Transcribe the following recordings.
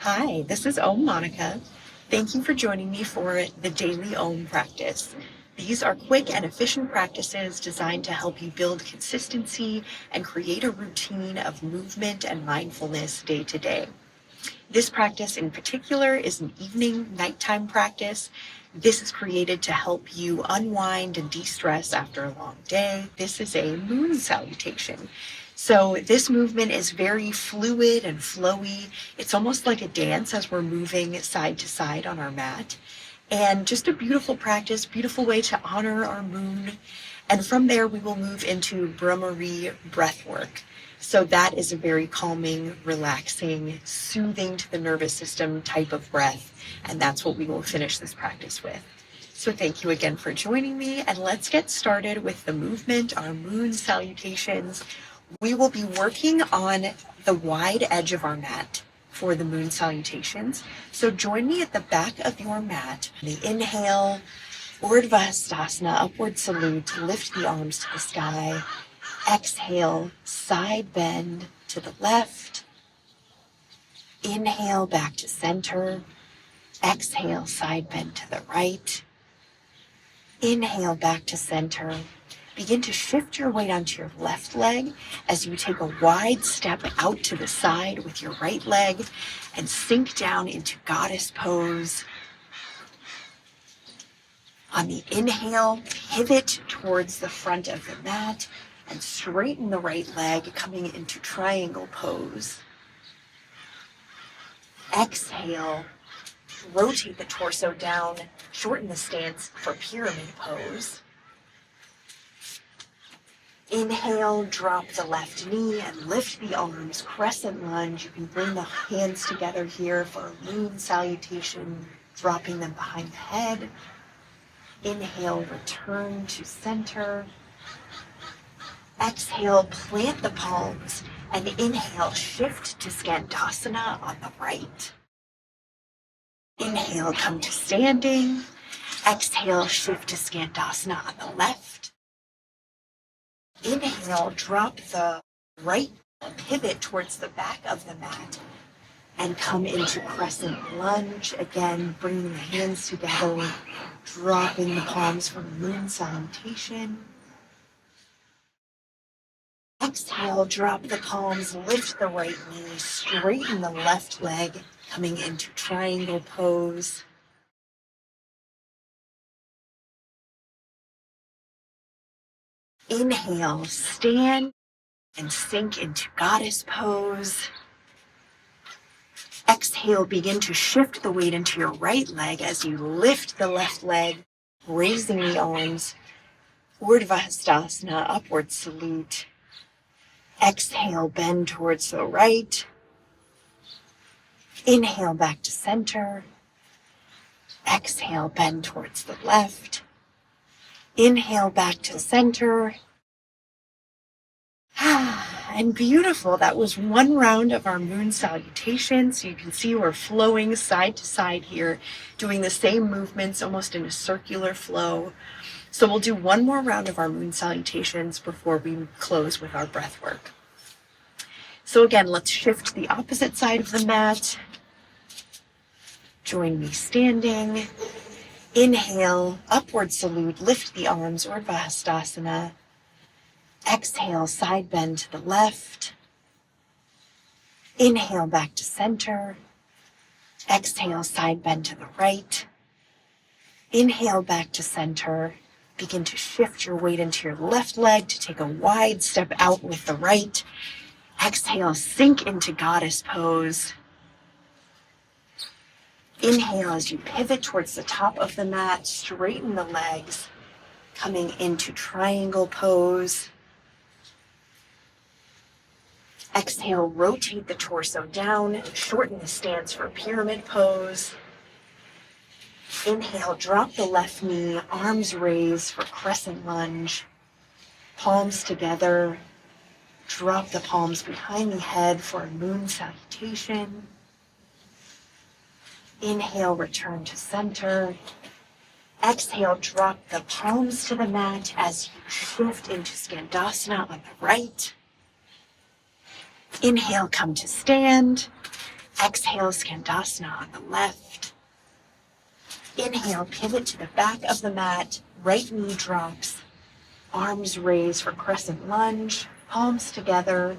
Hi, this is Monika. Thank you for joining me for the daily Om practice. These are quick and efficient practices designed to help you build consistency and create a routine of movement and mindfulness day to day. This practice in particular is an nighttime practice. This is created to help you unwind and de-stress after a long day. This is a moon salutation. So this movement is very fluid and flowy. It's almost like a dance as we're moving side to side on our mat. And just a beautiful practice, beautiful way to honor our moon. And from there, we will move into Bhramari breath work. So that is a very calming, relaxing, soothing to the nervous system type of breath. And that's what we will finish this practice with. So thank you again for joining me. And let's get started with the movement, our moon salutations. We will be working on the wide edge of our mat for the moon salutations. So join me at the back of your mat. The inhale, Urdhva Hastasana, upward salute, lift the arms to the sky. Exhale, side bend to the left. Inhale, back to center. Exhale, side bend to the right. Inhale, back to center. Begin to shift your weight onto your left leg as you take a wide step out to the side with your right leg and sink down into goddess pose. On the inhale, pivot towards the front of the mat and straighten the right leg, coming into triangle pose. Exhale, rotate the torso down, shorten the stance for pyramid pose. Inhale, drop the left knee and lift the arms, crescent lunge. You can bring the hands together here for a moon salutation, dropping them behind the head. Inhale, return to center. Exhale, plant the palms, and inhale, shift to Skandasana on the right. Inhale, come to standing. Exhale, shift to Skandasana on the left. Inhale, drop the right, pivot towards the back of the mat, and come into crescent lunge. Again, bringing the hands together, dropping the palms for moon salutation. Exhale, drop the palms, lift the right knee, straighten the left leg, coming into triangle pose. Inhale, stand and sink into goddess pose. Exhale, begin to shift the weight into your right leg as you lift the left leg, raising the arms. Urdhva Hastasana, upward salute. Exhale, bend towards the right. Inhale, back to center. Exhale, bend towards the left. Inhale, back to center. And beautiful. That was one round of our moon salutation. So you can see we're flowing side to side here, doing the same movements almost in a circular flow. So we'll do one more round of our moon salutations before we close with our breath work. So again, let's shift to the opposite side of the mat. Join me standing. Inhale, upward salute, lift the arms, Urdhva Hastasana. Exhale, side bend to the left. Inhale, back to center. Exhale, side bend to the right. Inhale, back to center. Begin to shift your weight into your left leg to take a wide step out with the right. Exhale, sink into goddess pose. Inhale as you pivot towards the top of the mat, straighten the legs, coming into triangle pose. Exhale, rotate the torso down, shorten the stance for pyramid pose. Inhale, drop the left knee, arms raised for crescent lunge. Palms together, drop the palms behind the head for a moon salutation. Inhale, return to center. Exhale, drop the palms to the mat as you shift into Skandasana on the right. Inhale, come to stand. Exhale, Skandasana on the left. Inhale, pivot to the back of the mat, right knee drops, arms raised for crescent lunge, palms together,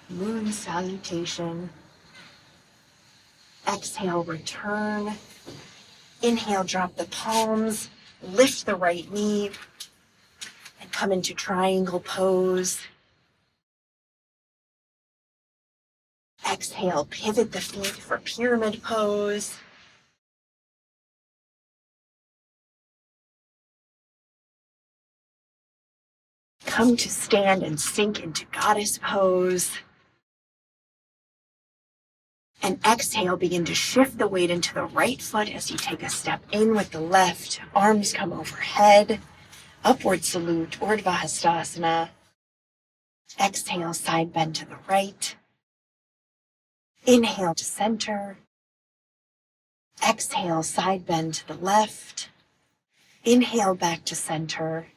Moon Salutation. Exhale, return. Inhale, drop the palms, lift the right knee, and come into triangle pose. Exhale, pivot the feet for pyramid pose. Come to stand and sink into goddess pose. And exhale, begin to shift the weight into the right foot as you take a step in with the left. Arms come overhead. Upward salute, Urdhva Hastasana. Exhale, side bend to the right. Inhale to center. Exhale, side bend to the left. Inhale back to center.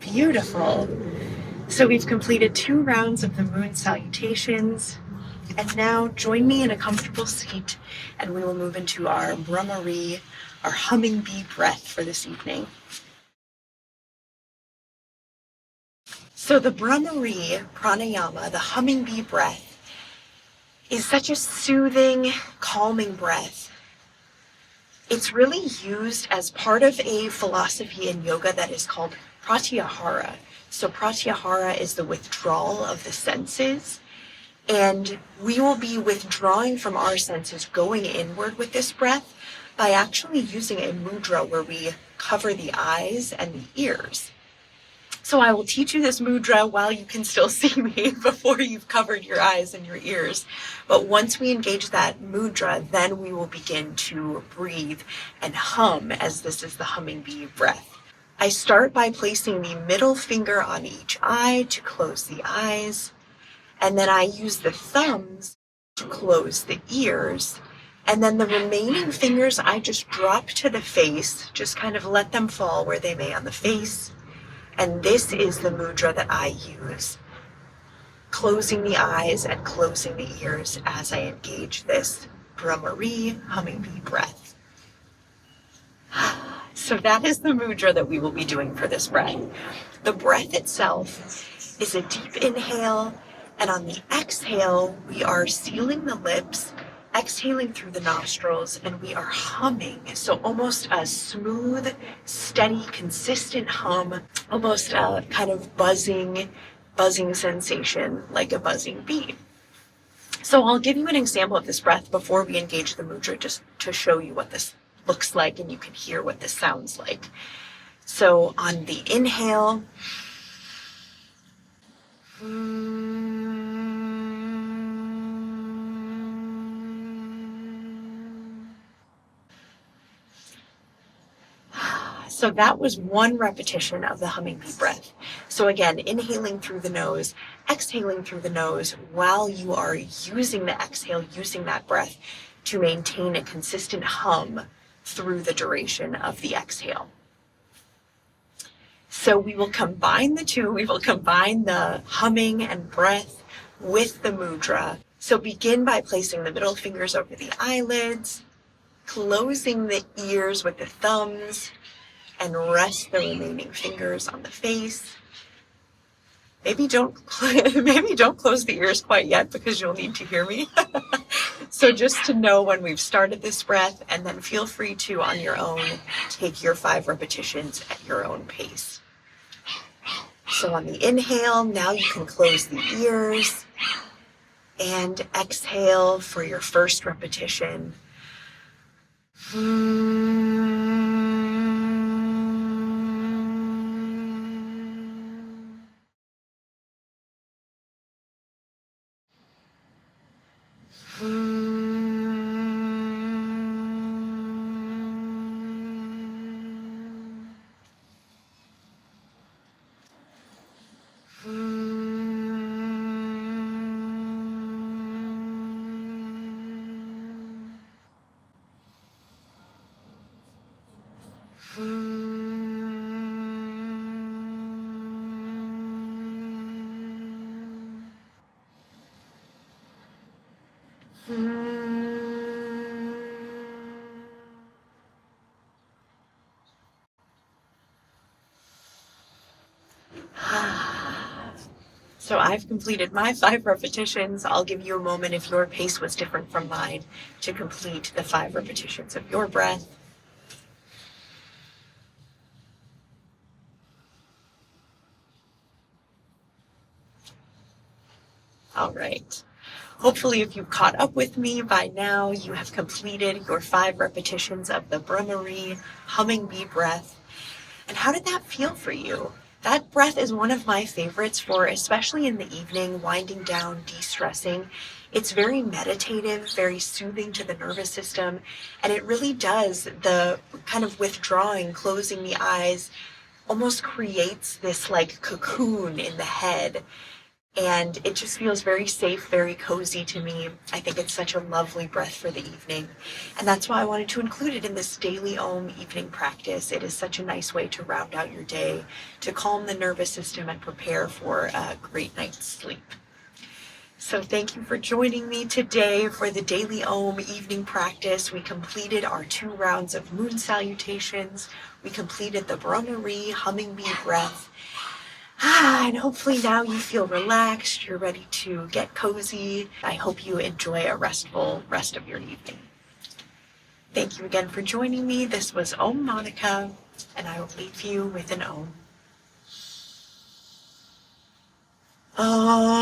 Beautiful. So we've completed 2 rounds of the Moon Salutations. And now join me in a comfortable seat and we will move into our Bhramari, our humming bee breath for this evening. So the Bhramari Pranayama, the humming bee breath, is such a soothing, calming breath. It's really used as part of a philosophy in yoga that is called pratyahara. So pratyahara is the withdrawal of the senses. And we will be withdrawing from our senses, going inward with this breath by actually using a mudra where we cover the eyes and the ears. So I will teach you this mudra while you can still see me before you've covered your eyes and your ears. But once we engage that mudra, then we will begin to breathe and hum, as this is the humming bee breath. I start by placing the middle finger on each eye to close the eyes. And then I use the thumbs to close the ears. And then the remaining fingers, I just drop to the face, just kind of let them fall where they may on the face. And this is the mudra that I use, closing the eyes and closing the ears as I engage this Bhramari humming bee breath. So that is the mudra that we will be doing for this breath. The breath itself is a deep inhale. And on the exhale, we are sealing the lips, exhaling through the nostrils, and we are humming. So almost a smooth, steady, consistent hum, almost a kind of buzzing sensation, like a buzzing bee. So I'll give you an example of this breath before we engage the mudra, just to show you what this looks like and you can hear what this sounds like. So on the inhale, so that was one repetition of the humming bee breath. So again, inhaling through the nose, exhaling through the nose while you are using the exhale, using that breath to maintain a consistent hum through the duration of the exhale. So we will combine the two. We will combine the humming and breath with the mudra. So begin by placing the middle fingers over the eyelids, closing the ears with the thumbs, and rest the remaining fingers on the face. Maybe don't close the ears quite yet because you'll need to hear me. So just to know when we've started this breath, and then feel free to, on your own, take your 5 repetitions at your own pace. So on the inhale, now you can close the ears and exhale for your first repetition. So I've completed my 5 repetitions. I'll give you a moment if your pace was different from mine to complete the 5 repetitions of your breath. All right. Hopefully, if you've caught up with me by now, you have completed your 5 repetitions of the Bhramari Humming Bee breath. And how did that feel for you? That breath is one of my favorites for, especially in the evening, winding down, de-stressing. It's very meditative, very soothing to the nervous system, and it really does the kind of withdrawing, closing the eyes, almost creates this like cocoon in the head. And it just feels very safe, very cozy to me. I think it's such a lovely breath for the evening. And that's why I wanted to include it in this daily Om evening practice. It is such a nice way to round out your day, to calm the nervous system and prepare for a great night's sleep. So thank you for joining me today for the daily Om evening practice. We completed our 2 rounds of Moon Salutations. We completed the Bhramari Humming Bee breath. And hopefully now you feel relaxed, you're ready to get cozy. I hope you enjoy a restful rest of your evening. Thank you again for joining me. This was Om Monika, and I will leave you with an Om. Om.